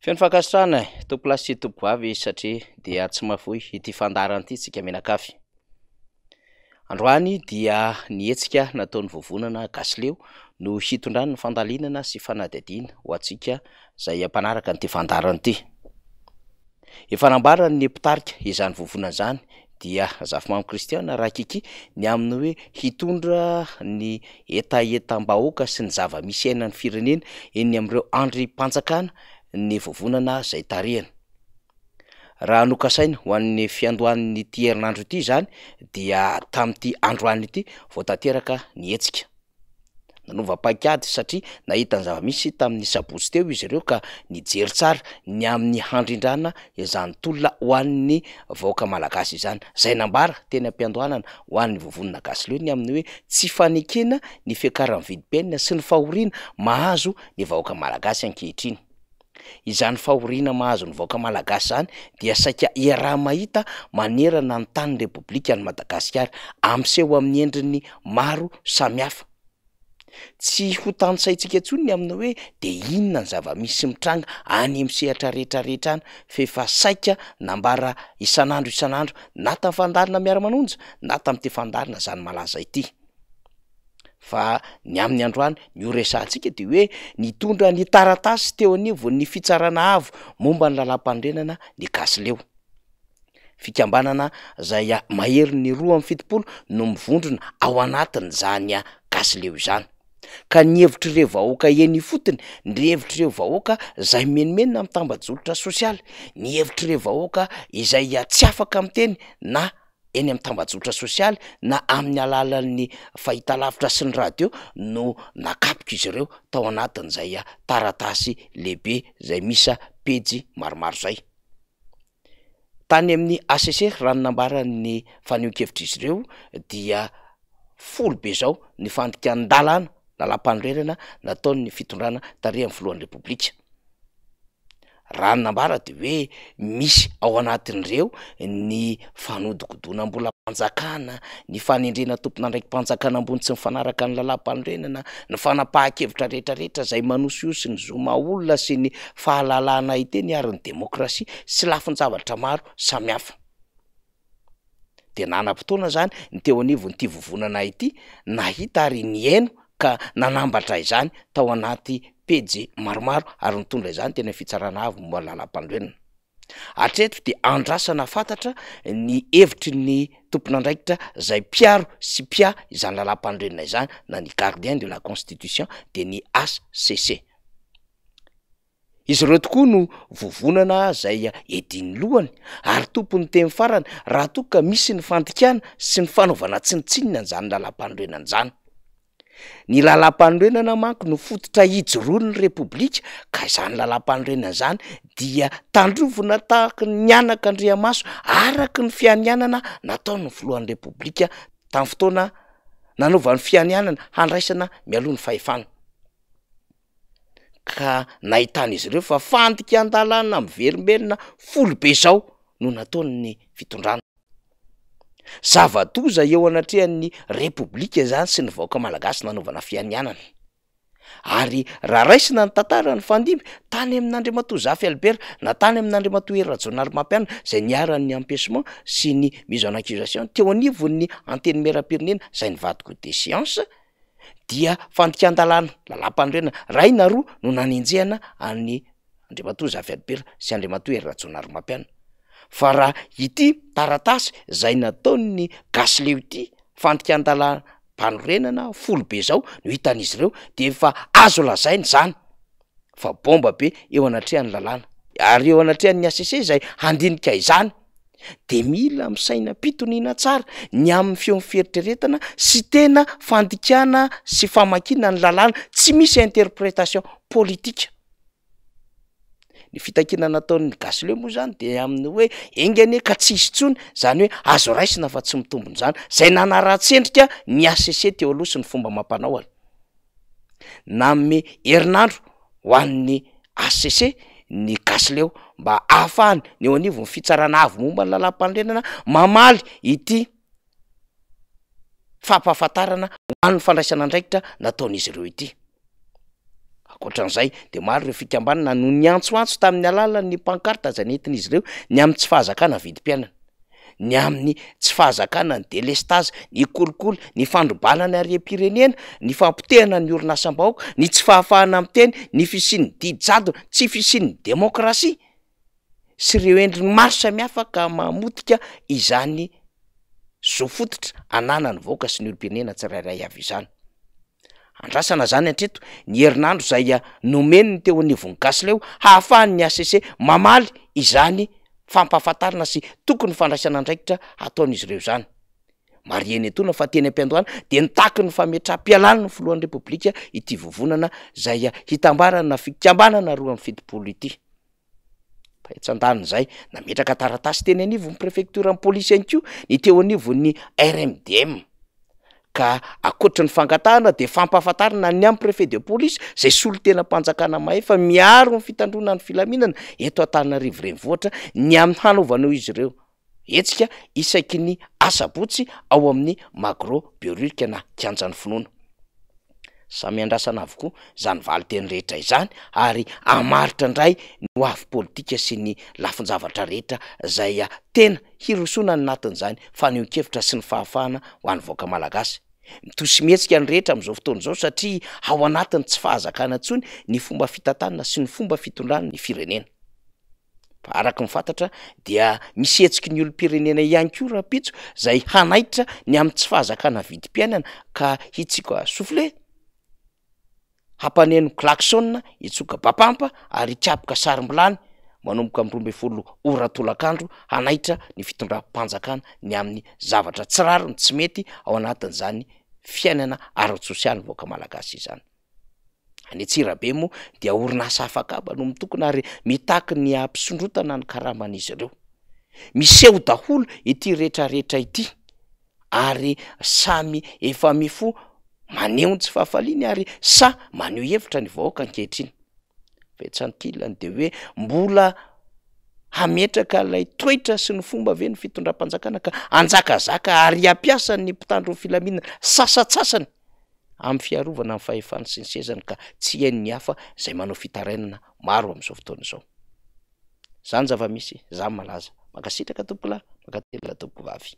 Feno fankasitrahana tompo lasy sy tompo avy satria dia tsy mahafoy ity fandaharana ity tsika mianakavy. Androany dia nihetsika nataon'ny vovonana gasy leo no hitondrany ny fandalinana sy fanadihadiana ho antsika izay ampanaraka an'ity fandaharana ity. Efa nambarany ny mpitarika izany vovonana izany dia zafimamy kristiana Rakiky ny amin'ny hoe hitondra ny etaetam-bahoaka sy ny zava-misy ainan'ny firenena eny amin'ireo andrim-panjakana ny vovonana izay tarihana. Raha nokasaina ho an'ny fiandohan'ity herinandro ity izany dia tamin'ity androany ity vao tanteraka nihetsika. Nanova-paikady satria nahita ny zava-misy tamin'ny sabotsy teo izy ireo ka nijery tsara ny amin'ny handrindrana izany tolona ho an'ny vahoaka malagasy izany. Zay nambara teny am-piandohanana ho an'ny vovonana gasy leo ny amin'ny hoe tsy fanekena ny fiakaran'ny vidim-piainana sy ny fahoriana mahazo ny vahoaka malagasy ankehitriny. Izany fahoriana mahazo ny vahoaka malagasy zany dia saika iaraha mahita manerana ny tanin'ny repoblika ny Madagasikara amseho amin'ny endriny maro samihafa. Tsy ho tanosaintsika intsony ny amina hoe de inona ny zava-misy mitranga any misehatra rehetrarehetra any fa efa saika nambara isan'andro na tamin'ny fandarina miara-manonja na tamin'ity fandarina zany malaza ity. Fa ny amin'ny androany ny horesantsika dia hoe nitondra ny taratasy teo anivo ny fitsarana avo momba ny lalam-pandrenana ny gasy leo. Fikambanana izay mahery ny 2.7 no mivondrona ao anatin'izany gasy leo izany. Ka ny hevitr'ireo vahoaka eny fotony, ny hevitr'ireo vahoaka izay menomenona amin'ny tambajotitra sosialy, ny hevitr'ireo vahoaka izay tsy afaka miteny na eny amin'ny tambajotitra sosialy na amin'ny alalan'ny fahitalavitra sy ny radio no nakapoka izy ireo tao anatin'izay taratasy lehibe izay misa pejy maromaro zay. Tany amin'ny ACC raha ny nambaran'ny faneho-kevitra izy ireo dia folo be zao ny fandikan-dalàna lalam-pandrenana nataon'ny fitondrana tarihan'ny filohan'ny repoblika. Raha ny nambara dia hoe misy ao anatin'ireo ny fanodikodonam-bolam-panjakana, ny fanendrena tompon'andraiki-panjakana ambony tsy mifanaraka ny lalam-pandrenana, ny fanapahan-kevitra rehetrarehetra izay manosiosy ny zoma olona sy ny fahalalahana iteny ary ny demokrasia sy lafin-javatra maro samihafa. Dia nanam-potoana zany ny teo anivon'ity vovonana ity nahita ary nihaino ka nanambatra izany tao anaty pejy maromaro ary nitondra izany tena fitsarana avo momba lalam-pandrenana. Hatreto dia andrasana fantatra ny hevitry ny tompon'andraikitra izay mpiaro sy mpia izany lalam-pandrenana izany na ny gardien de la constitution de ny ACC. Izy ireo tokoa no vovonana izay ediny lohany ary tompony teny farany raha toa ka misy ny fandikana sy ny fanaovana tsinitsinina n'izany lalam-pandrenana izany. Ny lalam-pandrenana manko no fototra hijoroan'ny repoblika ka izany lalam-pandrenana izany dia tandrovona tahaka ny anak'Andriamaso araka ny fianianana nataon'ny filohan'ny repoblika tamin'ny fotoana nanaovan'ny fianianana handraisana mialoha ny fahefana. Ka nahitan'izy ireo fa fandikan-dalàna miverimberina folo be zao no nataon'ny fitondrana. Zava-doza eo anatrehan'ny repoblika zany sy ny vahoaka malagasy nanaovana fianianana. Ary raha raisina ny tantara ny fandimby tany amin'Andriamatoa Zafy Albert na tany amin'Andriamatoa Hery Rajaonarimampianina izay niaran'ny empêchement sy ny mise en accusation teo anivon'ny anteny meram-pirenena izay nivadika des sciences dia fandikan-dalàna lalam-pandrenana ray na roa no nanenjehana an'ny Andriamatoa Zafy Albert sy Andriamatoa Hery Rajaonarimampianina. Fa raha ity taratasy izay nataon'ny gasy leo ity fandikan-dalàna mpanorenana folo be zao no hitan'izy ireo dia efa azo lazaina izany fa bomba be eo anatrehan'ny lalàna. Ary eo anatrehan'ny ACC izay handinika izany de mila misaina pitoniana tsara ny amin'ny feon'ny fieritreretana sy tena fandikana sy famakina ny lalàna tsy misy interprétation politika. Ny fitakina nataon'ny gasy leo moa zany dia amin'ny hoe engane ka tsy hisy intsony zany hoe azo raisina fa tsy mitombony zany zay nanara-tsendrika ny ACC teo aloha sy ny fomba mampanaoany. Nanome herinandro ho an'ny ACC ny gasy leo mba ahafahany ny eo anivon'ny fitsarana avo momba ny lalam-pandrenana mamaly ity fampahafantarana ho an'ny fandraisana andraikitra nataon'izy ireo ity. Ankoatran'izay de maro ireo fikambanana no niantsoantso tamin'ny alalan'ny pankarta zay nentin'izy ireo ny amin'ny tsy fahazakana vidim-piainana, ny amin'ny tsy fahazakana ny délestage, ny kolikoly, ny fandrobalana arem-pirenena, ny fampitehana ny orinasam-bahoaka, ny tsy fahafahana miteny, ny fisian'ny didy jadona, tsy fisian'ny demokrasia sy ireo endriny maro samihafa ka mamotika izany zo fototra ananany vahoaka sy ny olom-pirenena tsirairay avy izany. Andrasana zany hatreto ny herinandro zay nomeny ny teo anivon'ny Gasileo hahafahany ny ACC mamaly izany fampahafantarana sy tokony fandraisana andraikitra ataon'izy ireo zany. Marieny Antonina fa teny am-piandohana de nitaky ny fametraha-pialana ny filohan'ny repoblika ity vovonana zay hitambarana fikambanana roa amin'ny fitopolo ity. Pahetsan-daniny zay nametraka taratasy teny anivon'ny prefektoran'ny polisy ihany koa ny teo anivon'ny RMDM ka akoatra ny fangatahana de fampahafantarana ny amin'ny préfet de police zay solon-tena mpanjakana maefa miaro ny fitandrona ny filaminana eto Antananarivo renivohitra ny amin'ny hanaovanao izy ireo hetsika isaky ny asabotsy ao amin'ny magro biorika na kianjan'ny finoana. Samy andrasana avokoa zany valiteny rehetra izany ary amaritra indray ny hoavy politika sy ny lafin-javatra rehetra zay tena hirosona ny natin'izany fanehoan-kevitra sy ny fahafahana ho an'ny vahoaka malagasy. Mitosy mihetsika ny rehetra amin'izao fotoana izao satria ao anatiny tsy fahazakana intsony ny fomba fitantanana sy ny fomba fitondrana ny firenena. Fa araka ny fantatra dia misy hetsiky ny olom-pirenena ihany koa rapitso zay hanaitra ny amin'ny tsy fahazakana vidim-piainana ka hitsika soufflé hampaneno klaksona hitsoka bapampa ary tsapoka sarim-bilany manomboka amin'ny 12 ora tolakandro hanaitra ny fitondram-panjakana ny amin'ny zavatra tsy rariny tsy mety ao anatin'izany fiainana ara-tsosialy vahoaka malagasy izany. Any Antsirabe moa dia orinasa afakaba no mitokona ary mitaky ny ampisondrotana ny karaman'izy ireo. Miseho daholo ity rehetrarehetra ity ary samy efa mifo maneho ny tsy fahafaliany ary sa maneho hevitra ny vahoaka ankehitriny. Fetsantillany de hoe mbola hametraka ilay toetra sy ny fomba ve ny fitondram-panjakana ka anjakazaka ary ampiasa ny mpitandro ny filaminana sasatsasany amin'ny fiarovana amin'ny fahefany sy ny sezany ka tsy hainy hafa zay manao fitarainana maro amin'izao fotoana izao. Zany zava-misy, zany malaza. Makasitraka tompolahy, makatelina tompoko vavy.